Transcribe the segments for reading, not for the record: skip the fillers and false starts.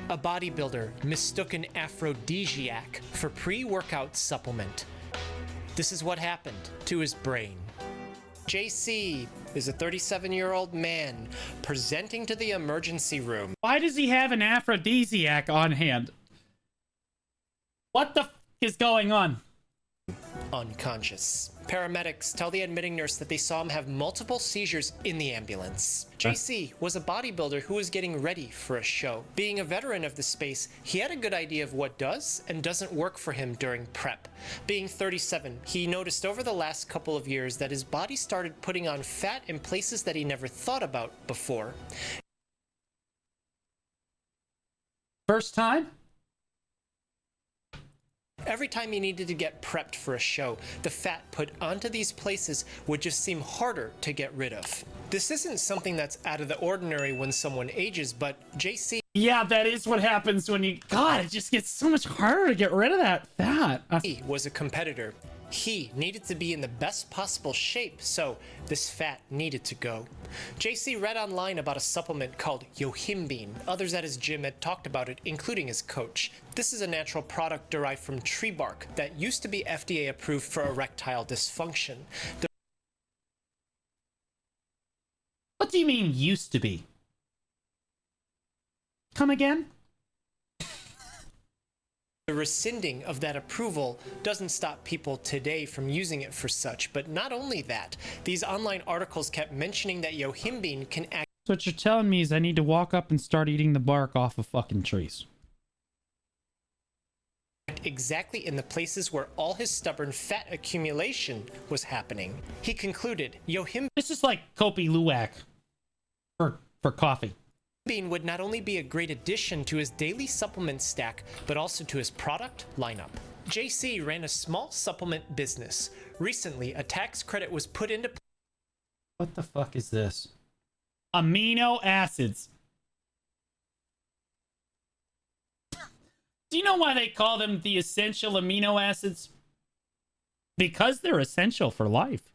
A bodybuilder mistook an aphrodisiac for pre-workout supplement. This is what happened to his brain. JC is a 37-year-old man presenting to the emergency room. Why does he have an aphrodisiac on hand? What the f is going on? Unconscious. Paramedics tell the admitting nurse that they saw him have multiple seizures in the ambulance. JC was a bodybuilder who was getting ready for a show. Being a veteran of the space, he had a good idea of what does and doesn't work for him during prep. Being 37, he noticed over the last couple of years that his body started putting on fat in places that he never thought about before. First time? Every time he needed to get prepped for a show, the fat put onto these places would just seem harder to get rid of. This isn't something that's out of the ordinary when someone ages, but JC... Yeah, that is what happens when you... God, it just gets so much harder to get rid of that fat. He was a competitor. He needed to be in the best possible shape, so this fat needed to go. JC read online about a supplement called yohimbine. Others at his gym had talked about it, including his coach. This is a natural product derived from tree bark that used to be FDA approved for erectile dysfunction. What do you mean used to be? Come again? The rescinding of that approval doesn't stop people today from using it for such, but not only that, these online articles kept mentioning that yohimbine can act... So what you're telling me is I need to walk up and start eating the bark off of fucking trees. Exactly in the places where all his stubborn fat accumulation was happening. He concluded, yohimbine... This is like Kopi Luwak for coffee. Yohimbine would not only be a great addition to his daily supplement stack, but also to his product lineup. JC ran a small supplement business. Recently, a tax credit was put into... What the fuck is this? Amino acids. Do you know why they call them the essential amino acids? Because they're essential for life.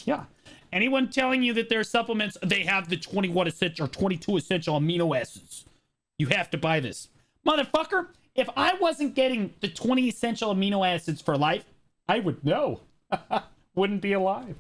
Yeah. Anyone telling you that their supplements, they have the 21 essential or 22 essential amino acids, you have to buy this. Motherfucker, if I wasn't getting the 20 essential amino acids for life, I would know. Wouldn't be alive.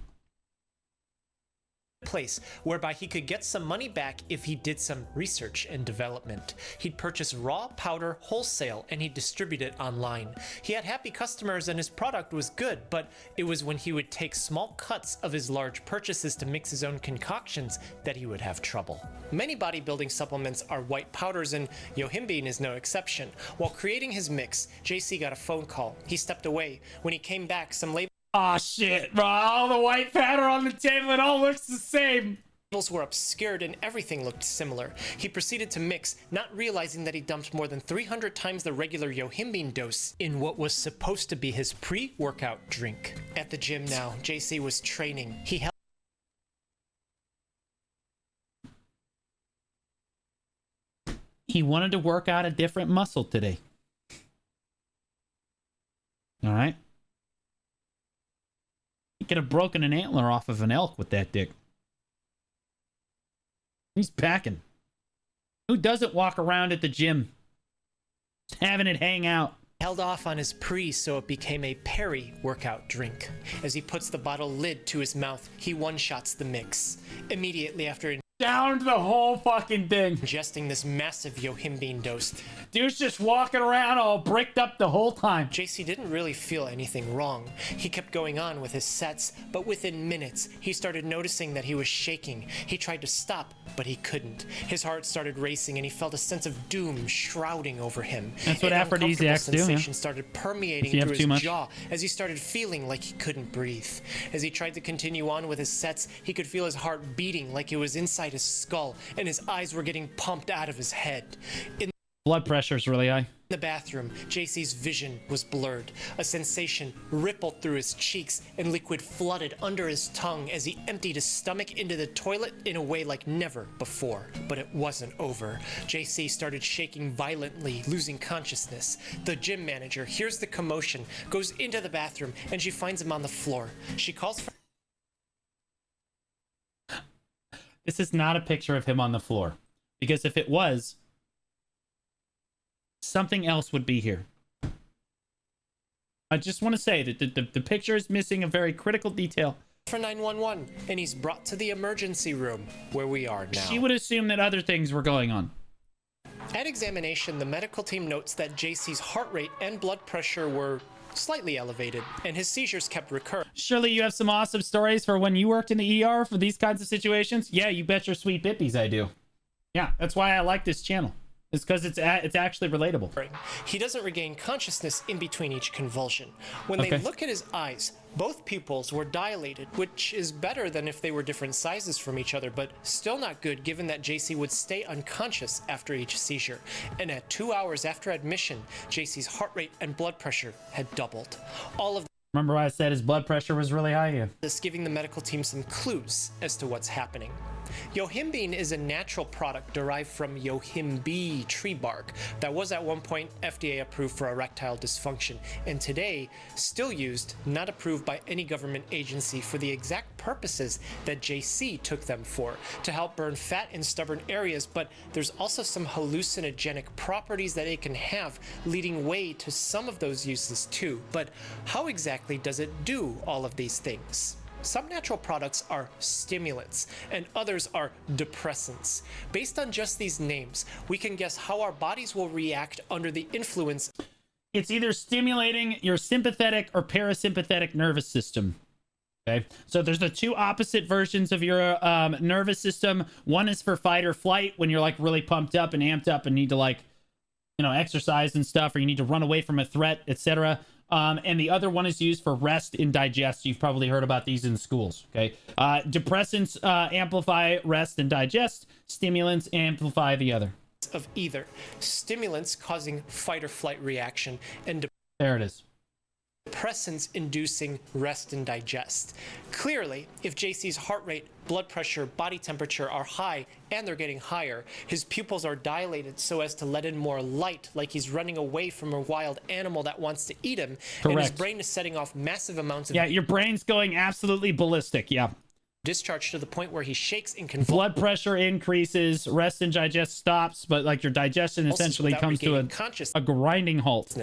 Place whereby he could get some money back if he did some research and development. He'd purchase raw powder wholesale and he'd distribute it online. He had happy customers and his product was good, but it was when he would take small cuts of his large purchases to mix his own concoctions that he would have trouble. Many bodybuilding supplements are white powders and yohimbine is no exception. While creating his mix, JC got a phone call. He stepped away. When he came back, some labels... Oh shit, bro. All the white powder on the table, it all looks the same. Labels were obscured and everything looked similar. He proceeded to mix, not realizing that he dumped more than 300 times the regular yohimbine dose in what was supposed to be his pre-workout drink. At the gym now, JC was training. He wanted to work out a different muscle today. All right. He could have broken an antler off of an elk with that dick. He's packing. Who doesn't walk around at the gym having it hang out? Held off on his pre so it became a peri-workout drink. As he puts the bottle lid to his mouth, he one-shots the mix. Immediately after Downed the whole fucking thing. ingesting this massive yohimbine dose, Dude's just walking around all bricked up the whole time. JC didn't really feel anything wrong. He kept going on with his sets, but within minutes, he started noticing that he was shaking. He tried to stop, but he couldn't. His heart started racing, and he felt a sense of doom shrouding over him. That's what An aphrodisiacs do, uncomfortable yeah. sensation started permeating If you have through too his much. jaw as he started feeling like he couldn't breathe. As he tried to continue on with his sets, he could feel his heart beating like it was inside his skull, and his eyes were getting pumped out of his head. In Blood pressure's really high. the bathroom, JC's vision was blurred. A sensation rippled through his cheeks and liquid flooded under his tongue as he emptied his stomach into the toilet in a way like never before. But it wasn't over. JC started shaking violently, losing consciousness. The gym manager hears the commotion, goes into the bathroom, and she finds him on the floor. She calls for... This is not a picture of him on the floor. Because if it was, something else would be here. I just want to say that the picture is missing a very critical detail. For 911, and he's brought to the emergency room where we are now. She would assume that other things were going on. At examination, the medical team notes that JC's heart rate and blood pressure were slightly elevated, and his seizures kept recurring. Surely you have some awesome stories for when you worked in the ER for these kinds of situations? Yeah, you bet your sweet bippies I do. Yeah, that's why I like this channel. It's because it's actually relatable. He doesn't regain consciousness in between each convulsion. When they look at his eyes, both pupils were dilated, which is better than if they were different sizes from each other, but still not good given that JC would stay unconscious after each seizure. And at 2 hours after admission, JC's heart rate and blood pressure had doubled. All of Remember why I said his blood pressure was really high? Yeah. this giving the medical team some clues as to what's happening. Yohimbine is a natural product derived from yohimbe tree bark that was at one point FDA approved for erectile dysfunction, and today still used, not approved by any government agency, for the exact purposes that JC took them for, to help burn fat in stubborn areas. But there's also some hallucinogenic properties that it can have, leading way to some of those uses too. But how exactly does it do all of these things? Some natural products are stimulants, and others are depressants. Based on just these names, we can guess how our bodies will react under the influence. It's either stimulating your sympathetic or parasympathetic nervous system. Okay, so there's the two opposite versions of your nervous system. One is for fight or flight, when you're like really pumped up and amped up and need to, like, you know, exercise and stuff, or you need to run away from a threat, etc. And the other one is used for rest and digest. You've probably heard about these in schools. Okay, depressants amplify rest and digest. Stimulants amplify the other. Of either stimulants causing fight or flight reaction, and there it is. depressants inducing rest and digest. Clearly, if JC's heart rate, blood pressure, body temperature are high, and they're getting higher, his pupils are dilated so as to let in more light, like he's running away from a wild animal that wants to eat him. Correct. And his brain is setting off massive amounts of your brain's going absolutely ballistic. Yeah. discharge to the point where he shakes in convulsions. Blood pressure increases, rest and digest stops, but like your digestion essentially comes to a grinding halt.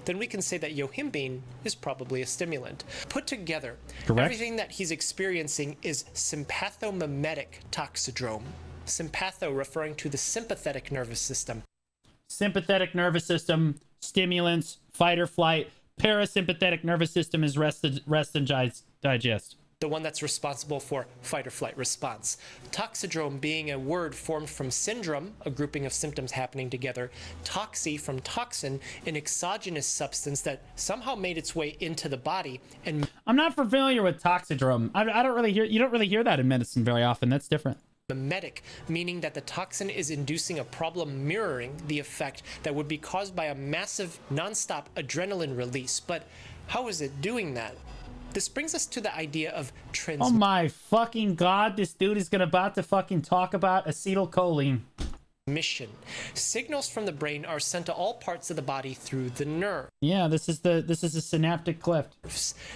Then we can say that yohimbine is probably a stimulant. Put together, Correct. Everything that he's experiencing is sympathomimetic toxidrome. Sympatho referring to the sympathetic nervous system. Sympathetic nervous system, stimulants, fight or flight. Parasympathetic nervous system is rest and digest. The one that's responsible for fight or flight response. Toxidrome being a word formed from syndrome, a grouping of symptoms happening together. Toxi from toxin, an exogenous substance that somehow made its way into the body. And I'm not familiar with toxidrome. I don't really hear, you don't really hear that in medicine very often. That's different. mimetic, meaning that the toxin is inducing a problem mirroring the effect that would be caused by a massive non-stop adrenaline release. But how is it doing that? This brings us to the idea of Oh my fucking god, this dude is about to fucking talk about acetylcholine. Transmission. Signals from the brain are sent to all parts of the body through the nerve. Yeah, this is a synaptic cleft.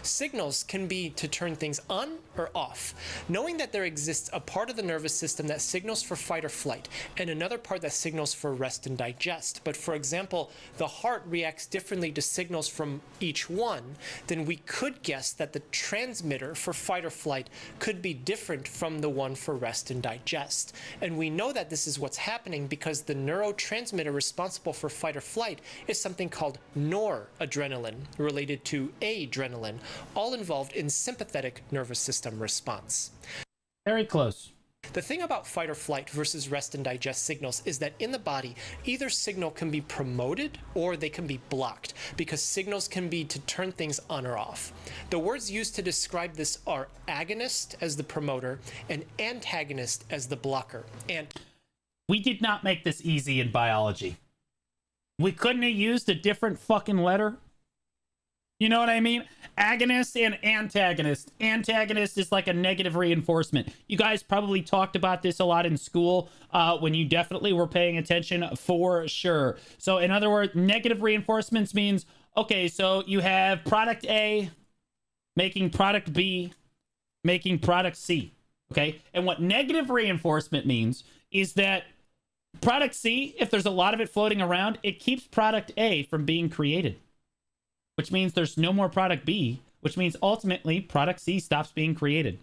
Signals can be to turn things on or off. Knowing that there exists a part of the nervous system that signals for fight or flight, and another part that signals for rest and digest. But for example, the heart reacts differently to signals from each one, then we could guess that the transmitter for fight or flight could be different from the one for rest and digest. And we know that this is what's happening because the neurotransmitter responsible for fight or flight is something called noradrenaline, related to adrenaline, all involved in sympathetic nervous system response. Very close. The thing about fight or flight versus rest and digest signals is that in the body, either signal can be promoted or they can be blocked, because signals can be to turn things on or off. The words used to describe this are agonist as the promoter and antagonist as the blocker. And we did not make this easy in biology. We couldn't have used a different fucking letter. You know what I mean? Agonist and antagonist. Antagonist is like a negative reinforcement. You guys probably talked about this a lot in school when you definitely were paying attention, for sure. So in other words, negative reinforcements means, okay, so you have product A making product B making product C. Okay? And what negative reinforcement means is that Product C, if there's a lot of it floating around, it keeps product A from being created, which means there's no more product B, which means ultimately product C stops being created.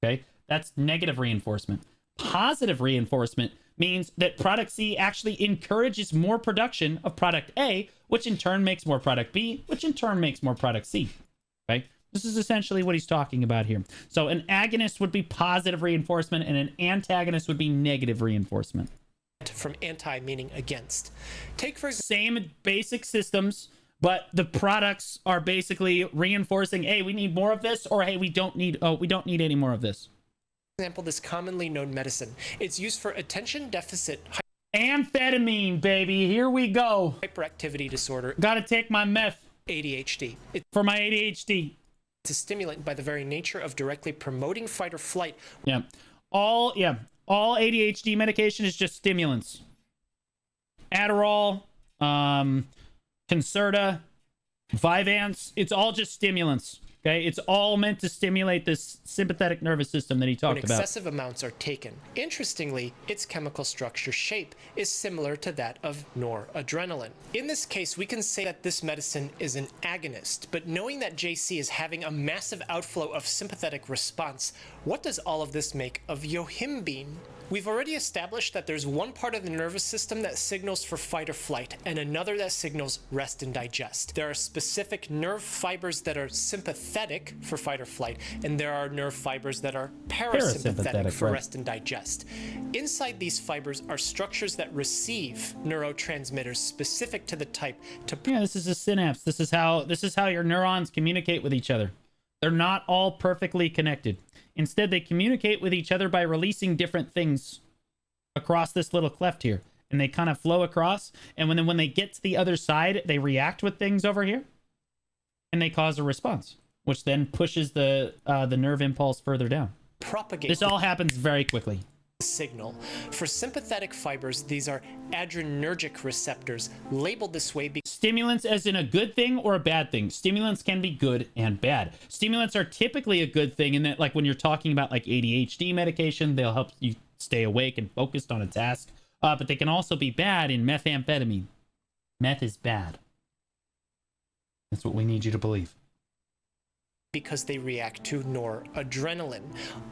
Okay, that's negative reinforcement. Positive reinforcement means that product C actually encourages more production of product A, which in turn makes more product B, which in turn makes more product C. Okay, this is essentially what he's talking about here. So an agonist would be positive reinforcement and an antagonist would be negative reinforcement. From anti meaning against. Take for Same basic systems, but the products are basically reinforcing, hey, we need more of this, or hey, we don't need any more of this. example, this commonly known medicine. It's used for attention deficit Amphetamine, baby, here we go. hyperactivity disorder, Gotta take my meth ADHD. It's for my ADHD. a stimulant by the very nature of directly promoting fight or flight. Yeah. All ADHD medication is just stimulants. Adderall, Concerta, Vyvanse, it's all just stimulants. Okay, it's all meant to stimulate this sympathetic nervous system that he talked When about. excessive amounts are taken. Interestingly, its chemical structure shape is similar to that of noradrenaline. In this case, we can say that this medicine is an agonist, but knowing that JC is having a massive outflow of sympathetic response, what does all of this make of yohimbine? We've already established that there's one part of the nervous system that signals for fight or flight, and another that signals rest and digest. There are specific nerve fibers that are sympathetic for fight or flight, and there are nerve fibers that are parasympathetic for rest and digest. Inside these fibers are structures that receive neurotransmitters specific to the type to Yeah, this is a synapse. This is how your neurons communicate with each other. They're not all perfectly connected. Instead, they communicate with each other by releasing different things across this little cleft here. And they kind of flow across. And when they get to the other side, they react with things over here. And they cause a response, which then pushes the nerve impulse further down. propagate This all happens very quickly. signal. For sympathetic fibers, these are adrenergic receptors, labeled this way because Stimulants as in a good thing or a bad thing. Stimulants can be good and bad. Stimulants are typically a good thing in that, like when you're talking about like ADHD medication, they'll help you stay awake and focused on a task. But they can also be bad in methamphetamine. Meth is bad. That's what we need you to believe. they react to noradrenaline.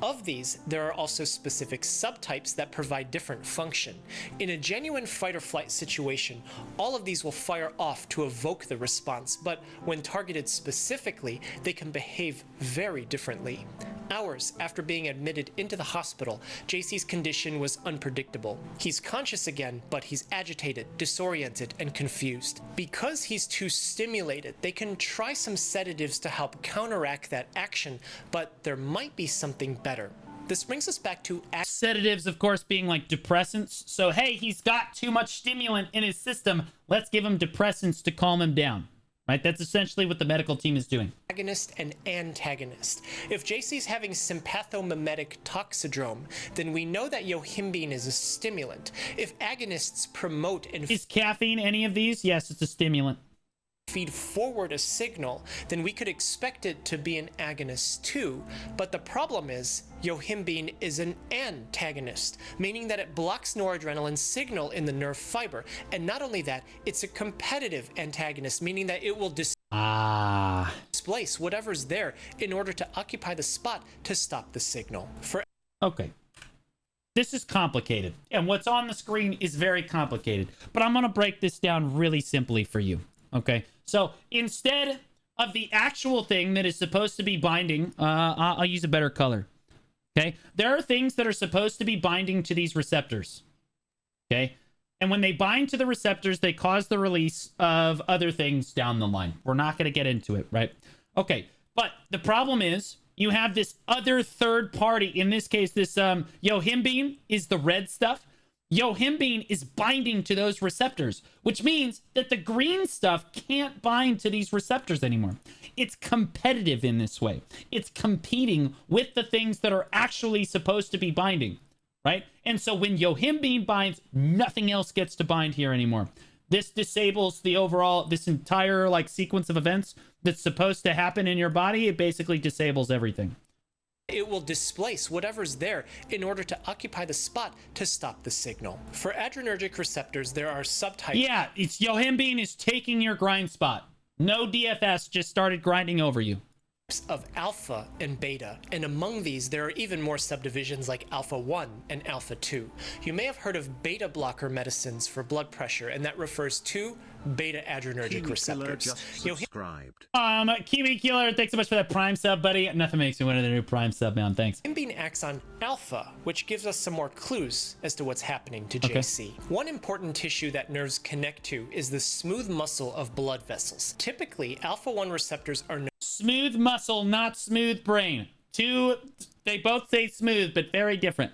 Of these, there are also specific subtypes that provide different function. In a genuine fight or flight situation, all of these will fire off to evoke the response, but when targeted specifically, they can behave very differently. Hours after being admitted into the hospital, JC's condition was unpredictable. He's conscious again, but he's agitated, disoriented, and confused. Because he's too stimulated, they can try some sedatives to help counteract that action, but there might be something better. This brings us back to Sedatives, of course, being like depressants. So, hey, he's got too much stimulant in his system. Let's give him depressants to calm him down. Right? That's essentially what the medical team is doing. agonist and antagonist. If JC's having sympathomimetic toxidrome, then we know that yohimbine is a stimulant. If agonists promote and Is caffeine any of these? Yes, it's a stimulant. feed forward a signal, then we could expect it to be an agonist too. But the problem is, yohimbine is an antagonist, meaning that it blocks noradrenaline's signal in the nerve fiber. And not only that, it's a competitive antagonist, meaning that it will displace whatever's there in order to occupy the spot to stop the signal. Okay. This is complicated. And what's on the screen is very complicated. But I'm going to break this down really simply for you. Okay, so instead of the actual thing that is supposed to be binding, I'll use a better color. Okay, there are things that are supposed to be binding to these receptors. Okay, and when they bind to the receptors, they cause the release of other things down the line. We're not going to get into it, right? Okay, but the problem is you have this other third party. In this case, this yohimbine is the red stuff. Yohimbine is binding to those receptors, which means that the green stuff can't bind to these receptors anymore. It's competitive in this way. It's competing with the things that are actually supposed to be binding, right? And so when yohimbine binds, nothing else gets to bind here anymore. This disables this entire like sequence of events that's supposed to happen in your body. It basically disables everything. It will displace whatever's there in order to occupy the spot to stop the signal. For adrenergic receptors, there are subtypes. Yeah, it's yohimbine is taking your grind spot. No DFS just started grinding over you. Of alpha and beta, and among these there are even more subdivisions like alpha 1 and alpha 2. You may have heard of beta blocker medicines for blood pressure, and that refers to beta adrenergic receptors. Kiwi Killer, thanks so much for that Prime sub, buddy. Nothing makes me want to do Prime sub, man. Thanks. Yohimbine acts on alpha, which gives us some more clues as to what's happening to JC. One important tissue that nerves connect to is the smooth muscle of blood vessels. Typically, alpha 1 receptors are smooth muscle, not smooth brain. They both say smooth, but very different.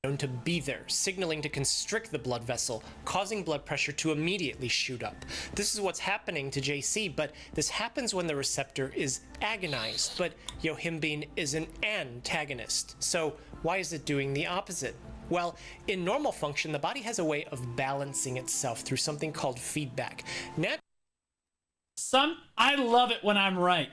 known to be there, signaling to constrict the blood vessel, causing blood pressure to immediately shoot up. This is what's happening to JC, but this happens when the receptor is agonized, but yohimbine is an antagonist. So why is it doing the opposite? Well, in normal function, the body has a way of balancing itself through something called feedback. I love it when I'm right.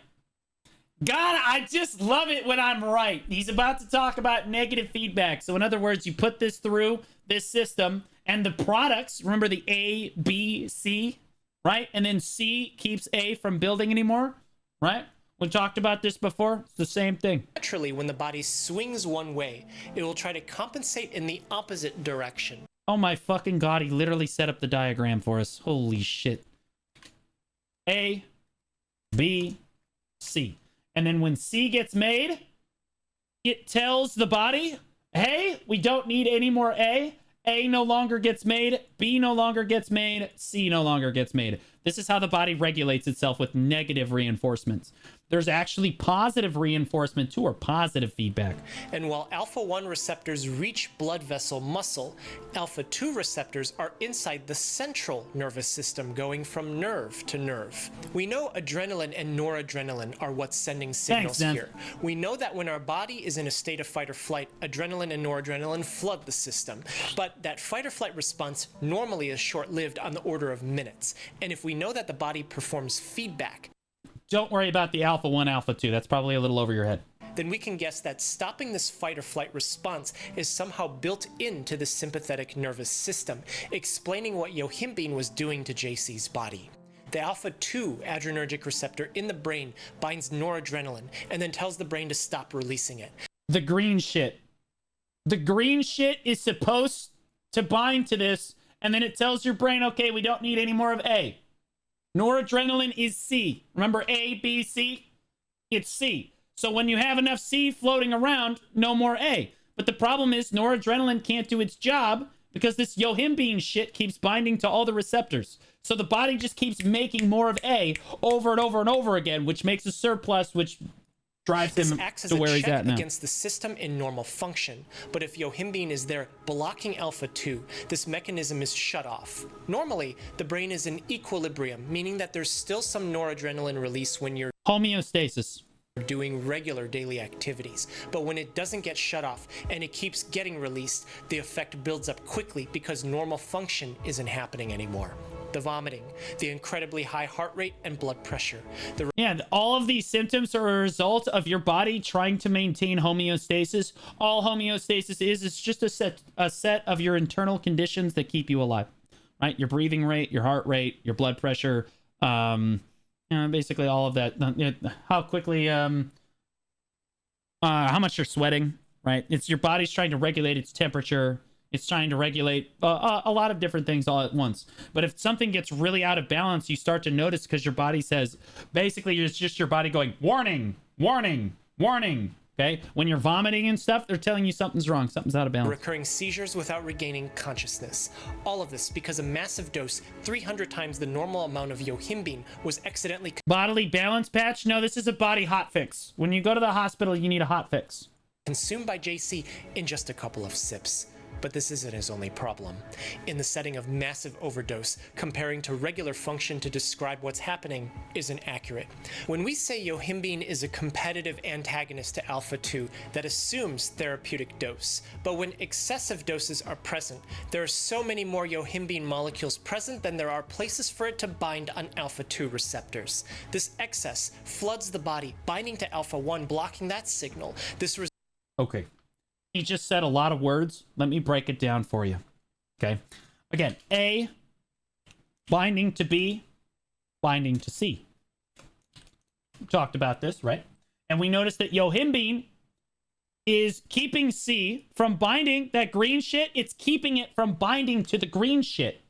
God, I just love it when I'm right. He's about to talk about negative feedback. So in other words, you put this through this system and the products, remember the A, B, C, right? And then C keeps A from building anymore, right? We talked about this before. It's the same thing. Naturally, when the body swings one way, it will try to compensate in the opposite direction. Oh my fucking God, he literally set up the diagram for us. Holy shit. A, B, C. And then when C gets made, it tells the body, hey, we don't need any more A. A no longer gets made. B no longer gets made. C no longer gets made. This is how the body regulates itself with negative reinforcements. There's actually positive reinforcement too, or positive feedback. And while alpha 1 receptors reach blood vessel muscle, alpha 2 receptors are inside the central nervous system, going from nerve to nerve. We know adrenaline and noradrenaline are what's sending signals here. We know that when our body is in a state of fight or flight, adrenaline and noradrenaline flood the system. But that fight or flight response normally is short-lived, on the order of minutes. And if we know that the body performs feedback, don't worry about the alpha 1, alpha 2. That's probably a little over your head. Then we can guess that stopping this fight or flight response is somehow built into the sympathetic nervous system, explaining what yohimbine was doing to JC's body. The alpha 2 adrenergic receptor in the brain binds noradrenaline and then tells the brain to stop releasing it. The green shit. The green shit is supposed to bind to this, and then it tells your brain, okay, we don't need any more of A. Noradrenaline is C. Remember A, B, C? It's C. So when you have enough C floating around, no more A. But the problem is noradrenaline can't do its job because this yohimbine shit keeps binding to all the receptors. So the body just keeps making more of A over and over and over again, which makes a surplus, which drives him to where he's at now. Against the system in normal function, but if yohimbine is there blocking alpha 2, this mechanism is shut off. Normally, the brain is in equilibrium, meaning that there's still some noradrenaline release when you're homeostasis, doing regular daily activities. But when it doesn't get shut off and it keeps getting released, the effect builds up quickly because normal function isn't happening anymore. The vomiting, the incredibly high heart rate and blood pressure. All of these symptoms are a result of your body trying to maintain homeostasis. All homeostasis is just a set of your internal conditions that keep you alive, right? Your breathing rate, your heart rate, your blood pressure, basically all of that. How quickly, how much you're sweating, right? It's your body's trying to regulate its temperature. It's trying to regulate a lot of different things all at once. But if something gets really out of balance, you start to notice because your body says, basically, it's just your body going, warning, warning, warning. Okay? When you're vomiting and stuff, they're telling you something's wrong. Something's out of balance. Recurring seizures without regaining consciousness. All of this because a massive dose, 300 times the normal amount of yohimbine, was accidentally... Bodily balance patch? No, this is a body hot fix. When you go to the hospital, you need a hot fix. ...consumed by JC in just a couple of sips. But this isn't his only problem. In the setting of massive overdose, comparing to regular function to describe what's happening isn't accurate. When we say yohimbine is a competitive antagonist to alpha 2, that assumes therapeutic dose. But when excessive doses are present, there are so many more yohimbine molecules present than there are places for it to bind on alpha 2 receptors. This excess floods the body, binding to alpha 1, blocking that signal. This Okay. He just said a lot of words. Let me break it down for you. Okay. Again, A, binding to B, binding to C. We talked about this, right? And we noticed that yohimbine is keeping C from binding that green shit. It's keeping it from binding to the green shit.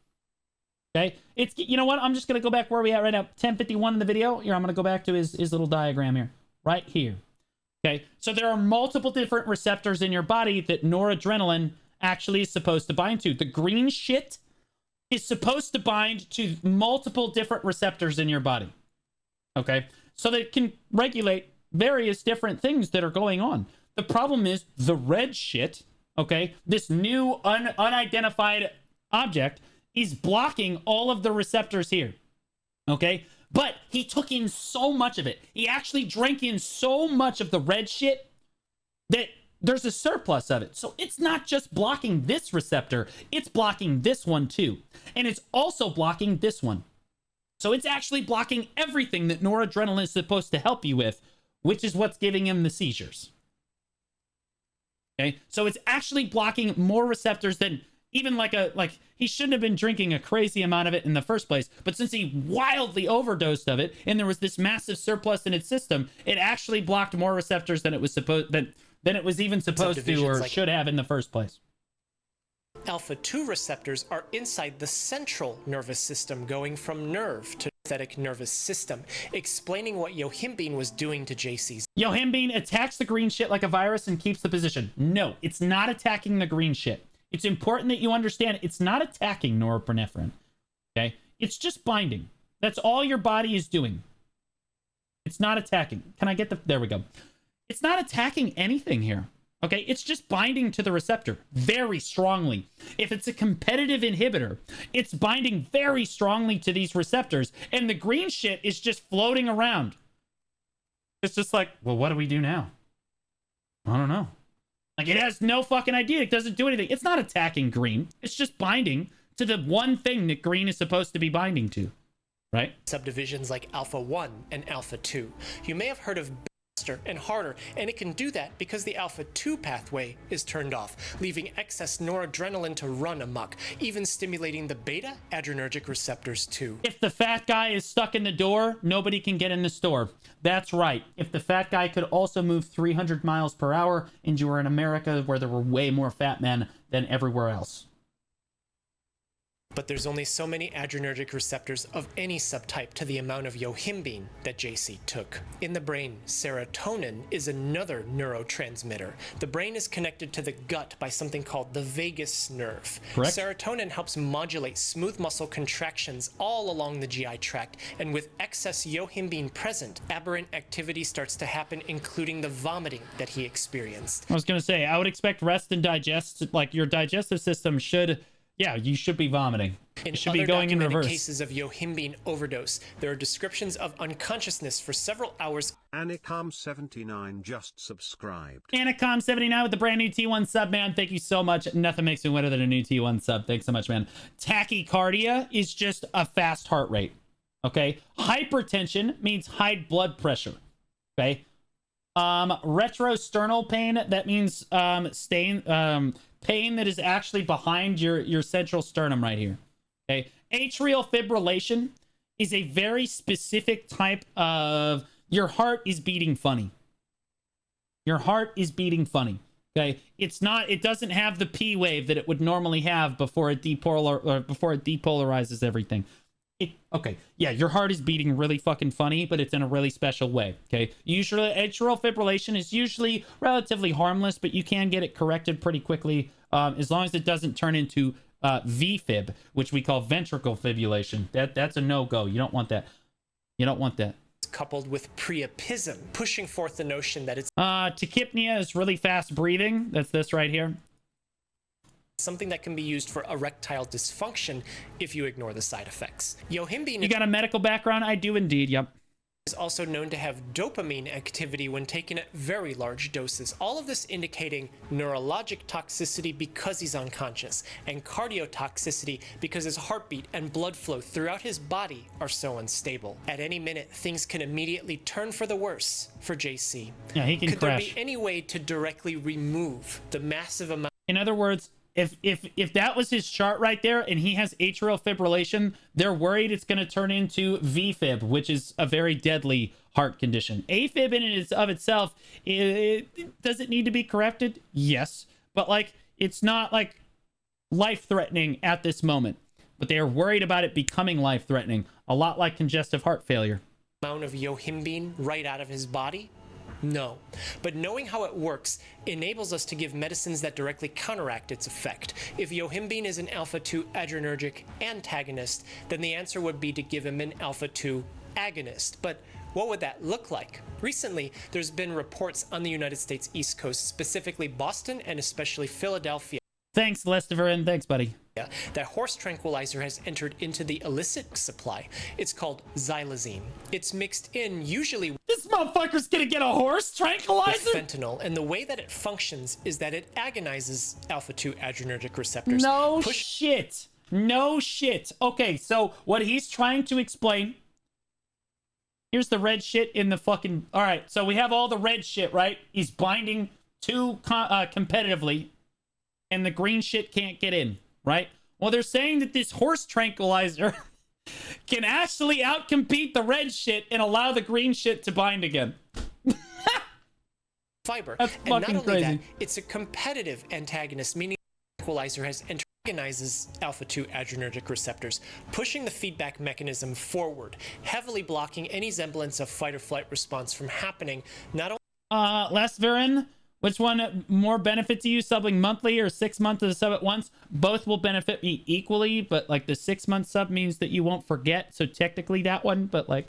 Okay. It's, you know what? I'm just going to go back where we at right now. 1051 in the video. Here, I'm going to go back to his little diagram here. Right here. Okay. So there are multiple different receptors in your body that noradrenaline actually is supposed to bind to. The green shit is supposed to bind to multiple different receptors in your body. Okay. So that it can regulate various different things that are going on. The problem is the red shit, okay, this new unidentified object is blocking all of the receptors here, okay? But he took in so much of it. He actually drank in so much of the red shit that there's a surplus of it. So it's not just blocking this receptor, it's blocking this one too. And it's also blocking this one. So it's actually blocking everything that noradrenaline is supposed to help you with, which is what's giving him the seizures. Okay, so it's actually blocking more receptors than even like he shouldn't have been drinking a crazy amount of it in the first place. But since he wildly overdosed of it and there was this massive surplus in its system, it actually blocked more receptors than it was supposed than it was even supposed to or should have in the first place. Alpha 2 receptors are inside the central nervous system, going from nerve to sympathetic nervous system, explaining what yohimbine was doing to JC's. Yohimbine attacks the green shit like a virus and keeps the position. No, it's not attacking the green shit. It's important that you understand it's not attacking norepinephrine. Okay? It's just binding. That's all your body is doing. It's not attacking. Can I get the... There we go. It's not attacking anything here. Okay, it's just binding to the receptor very strongly. If it's a competitive inhibitor, it's binding very strongly to these receptors, and the green shit is just floating around. It's just like, well, what do we do now? I don't know. Like, it has no fucking idea. It doesn't do anything. It's not attacking green. It's just binding to the one thing that green is supposed to be binding to, right? Subdivisions like Alpha 1 and Alpha 2. You may have heard of faster and harder, and it can do that because the Alpha 2 pathway is turned off, leaving excess noradrenaline to run amok, even stimulating the beta adrenergic receptors too. If the fat guy is stuck in the door, nobody can get in the store. That's right. If the fat guy could also move 300 miles per hour, and you were in America where there were way more fat men than everywhere else. But there's only so many adrenergic receptors of any subtype to the amount of yohimbine that JC took. In the brain, serotonin is another neurotransmitter. The brain is connected to the gut by something called the vagus nerve. Correct. Serotonin helps modulate smooth muscle contractions all along the GI tract, and with excess yohimbine present, aberrant activity starts to happen, including the vomiting that he experienced. I was going to say, I would expect rest and digest, like your digestive system should... Yeah, you should be vomiting. It should be going in reverse. In cases of yohimbine overdose, there are descriptions of unconsciousness for several hours. Anacom79 just subscribed. Anacom79 with the brand new T1 sub, man. Thank you so much. Nothing makes me wetter than a new T1 sub. Thanks so much, man. Tachycardia is just a fast heart rate. Okay? Hypertension means high blood pressure. Okay? Retrosternal pain, that means pain that is actually behind your central sternum right here. Okay, atrial fibrillation is a very specific type of your heart is beating funny. Your heart is beating funny. Okay, it doesn't have the P wave that it would normally have before it depolarizes everything. Okay, yeah, your heart is beating really fucking funny, but it's in a really special way, okay? Usually, atrial fibrillation is usually relatively harmless, but you can get it corrected pretty quickly as long as it doesn't turn into VFib, which we call ventricle fibrillation. That's a no-go. You don't want that. You don't want that. Coupled with priapism, pushing forth the notion that it's... Tachypnea is really fast breathing. That's this right here. Something that can be used for erectile dysfunction if you ignore the side effects. Yohimbine... You got a medical background? I do indeed, yep. is also known to have dopamine activity when taken at very large doses. All of this indicating neurologic toxicity because he's unconscious, and cardiotoxicity because his heartbeat and blood flow throughout his body are so unstable. At any minute, things can immediately turn for the worse for JC. Yeah, he can Could crash. there be any way to directly remove the massive amount? In other words, if that was his chart right there and he has atrial fibrillation, they're worried it's going to turn into VFib, which is a very deadly heart condition. AFib in and of itself, does it need to be corrected? Yes. But like, it's not like life-threatening at this moment. But they are worried about it becoming life-threatening. A lot like congestive heart failure. Amount of yohimbine right out of his body? No. But knowing how it works enables us to give medicines that directly counteract its effect. If yohimbine is an alpha-2 adrenergic antagonist, then the answer would be to give him an alpha-2 agonist. But what would that look like? Recently, there's been reports on the United States East Coast, specifically Boston and especially Philadelphia, Thanks, Lestiver, and thanks, buddy. that horse tranquilizer has entered into the illicit supply. It's called xylazine. It's mixed in usually This motherfucker's gonna get a horse with tranquilizer? fentanyl, and the way that it functions is that it agonizes alpha-2 adrenergic receptors. No shit. No shit. Okay, so what he's trying to explain... Here's the red shit in the fucking... All right, so we have all the red shit, right? He's binding too competitively, and the green shit can't get in, right? Well, they're saying that this horse tranquilizer can actually outcompete the red shit and allow the green shit to bind again. Fiber. That's And not fucking only crazy. that, it's a competitive antagonist, meaning the tranquilizer has antagonizes alpha-2 adrenergic receptors, pushing the feedback mechanism forward, heavily blocking any semblance of fight or flight response from happening. Not only Lestiverin, which one more benefit to you, subbing monthly or 6 months of the sub at once? Both will benefit me equally, but like the 6 month sub means that you won't forget, so technically that one, but like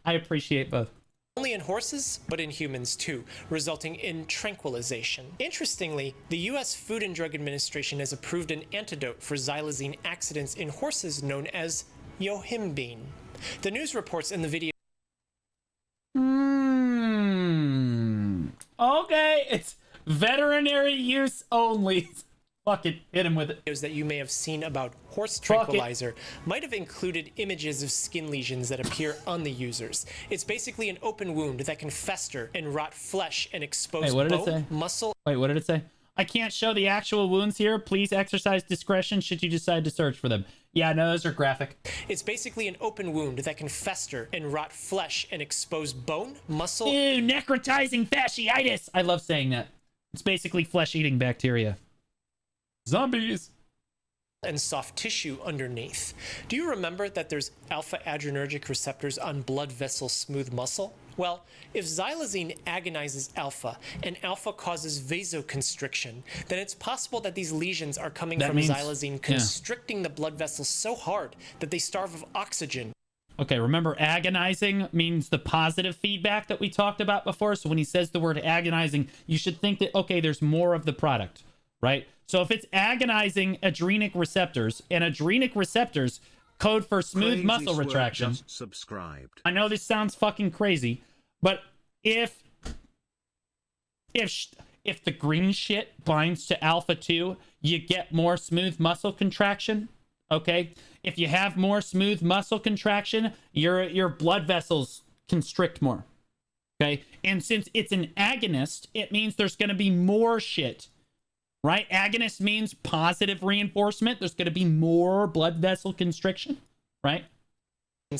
I appreciate both. only in horses, but in humans too, resulting in tranquilization. Interestingly, the US Food and Drug Administration has approved an antidote for xylazine accidents in horses known as yohimbine. The news reports in the video Okay, it's veterinary use only. Fuck it, hit him with it. videos that you may have seen about horse Fuck it. tranquilizer might have included images of skin lesions that appear on the users. It's basically an open wound that can fester and rot flesh and expose Hey, what did it bone, say? muscle, Wait, what did it say? I can't show the actual wounds here. Please exercise discretion should you decide to search for them. Yeah, no, those are graphic. It's basically an open wound that can fester and rot flesh and expose bone, muscle, Ew, necrotizing fasciitis. I love saying that. It's basically flesh-eating bacteria. Zombies. and soft tissue underneath. Do you remember that there's alpha adrenergic receptors on blood vessel smooth muscle? Well, if xylazine agonizes alpha and alpha causes vasoconstriction, then it's possible that these lesions are coming That from means- xylazine constricting the blood vessels so hard that they starve of oxygen. Okay, remember agonizing means the positive feedback that we talked about before. So when he says the word agonizing, you should think that, okay, there's more of the product, right? So if it's agonizing adrenic receptors, and adrenic receptors code for smooth Crazy muscle Swerve retraction. just subscribed. I know this sounds fucking crazy, but if the green shit binds to alpha 2, you get more smooth muscle contraction. Okay, if you have more smooth muscle contraction, your blood vessels constrict more. Okay, and since it's an agonist, it means there's going to be more shit. Right? Agonist means positive reinforcement. There's going to be more blood vessel constriction. Right?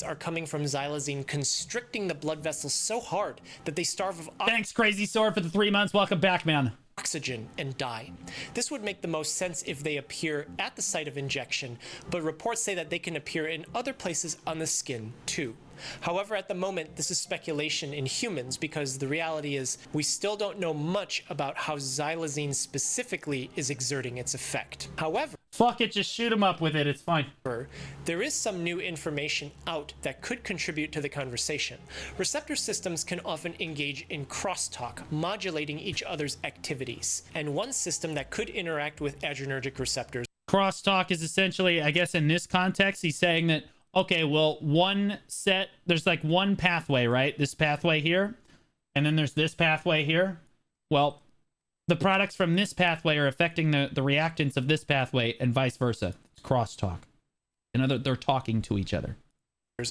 Are coming from xylazine constricting the blood vessels so hard that they starve of Thanks, Crazy Sword, for the 3 months. Welcome back, man. oxygen and die. This would make the most sense if they appear at the site of injection, but reports say that they can appear in other places on the skin too. However, at the moment, this is speculation in humans because the reality is we still don't know much about how xylazine specifically is exerting its effect. However, Fuck it, just shoot him up with it. It's fine. there is some new information out that could contribute to the conversation. Receptor systems can often engage in crosstalk, modulating each other's activities. And one system that could interact with adrenergic receptors Crosstalk is essentially, I guess in this context, he's saying that okay, well, there's like one pathway, right? This pathway here, and then there's this pathway here. Well, the products from this pathway are affecting the reactants of this pathway and vice versa. It's crosstalk. They're talking to each other.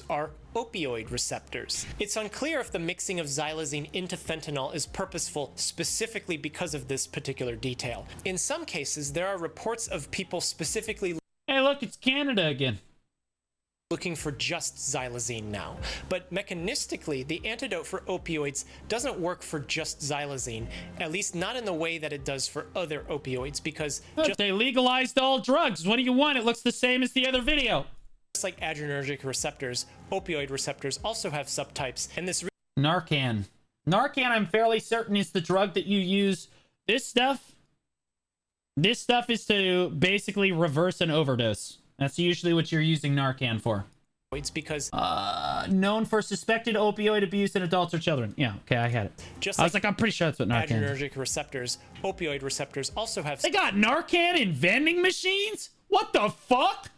Are opioid receptors. It's unclear if the mixing of xylazine into fentanyl is purposeful specifically because of this particular detail. In some cases, there are reports of people specifically Hey, look, it's Canada again. looking for just xylazine now. But mechanistically, the antidote for opioids doesn't work for just xylazine, at least not in the way that it does for other opioids, because Look, they legalized all drugs. What do you want? It looks the same as the other video. just like adrenergic receptors, opioid receptors also have subtypes, and this Narcan. Narcan, I'm fairly certain, is the drug that you use. This stuff is to basically reverse an overdose. That's usually what you're using Narcan for. because Known for suspected opioid abuse in adults or children. Yeah, okay, I had it. just I like was like, I'm pretty sure that's what Narcan is. adrenergic receptors, opioid receptors also have They got Narcan in vending machines? What the fuck?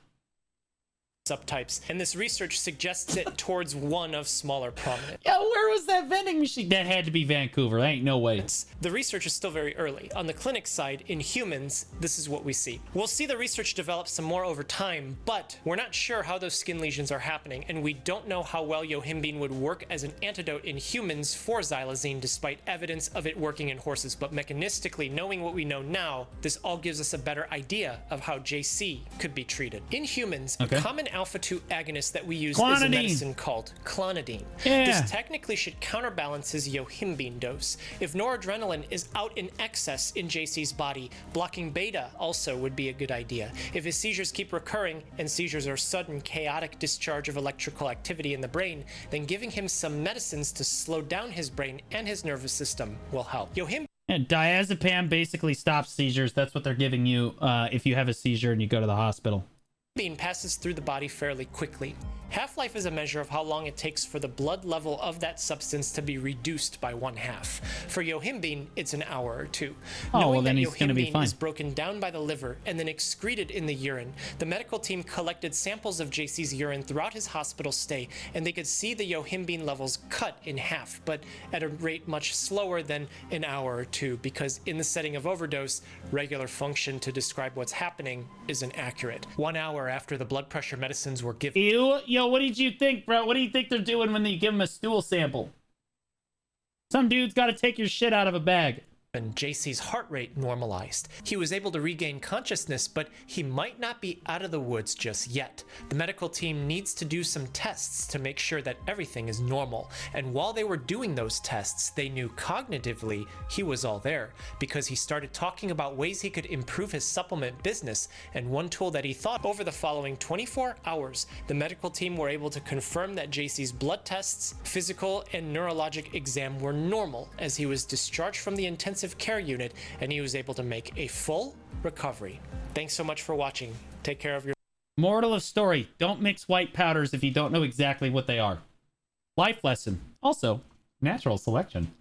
subtypes, and this research suggests it towards one of smaller prominent. Yeah, where was that vending machine? That had to be Vancouver. There ain't no way. The research is still very early. On the clinic side, in humans, this is what we see. We'll see the research develop some more over time, but we're not sure how those skin lesions are happening, and we don't know how well yohimbine would work as an antidote in humans for xylazine, despite evidence of it working in horses. But mechanistically, knowing what we know now, this all gives us a better idea of how JC could be treated. In humans, a common alpha-2 agonist that we use is a medicine called clonidine. Yeah. This technically should counterbalance his yohimbine dose. If noradrenaline is out in excess in JC's body, blocking beta also would be a good idea. If his seizures keep recurring, and seizures are sudden, chaotic discharge of electrical activity in the brain, then giving him some medicines to slow down his brain and his nervous system will help. And diazepam basically stops seizures. That's what they're giving you if you have a seizure and you go to the hospital. Yohimbine passes through the body fairly quickly. Half-life is a measure of how long it takes for the blood level of that substance to be reduced by 1/2. For yohimbine, it's an hour or two. Knowing then that he's gonna be yohimbine fine. is broken down by the liver and then excreted in the urine, the medical team collected samples of JC's urine throughout his hospital stay, and they could see the yohimbine levels cut in half, but at a rate much slower than an hour or two, because in the setting of overdose, regular function to describe what's happening isn't accurate. 1 hour after the blood pressure medicines were given, Yo, what did you think, bro? What do you think they're doing when they give him a stool sample? Some dude's got to take your shit out of a bag. and JC's heart rate normalized. He was able to regain consciousness, but he might not be out of the woods just yet. The medical team needs to do some tests to make sure that everything is normal, and while they were doing those tests, they knew cognitively he was all there, because he started talking about ways he could improve his supplement business, and one tool that he thought. Over the following 24 hours, the medical team were able to confirm that JC's blood tests, physical, and neurologic exam were normal as he was discharged from the intensive care unit, and he was able to make a full recovery. Thanks so much for watching. Take care of your. Moral of story, don't mix white powders if you don't know exactly what they are. Life lesson. Also, natural selection.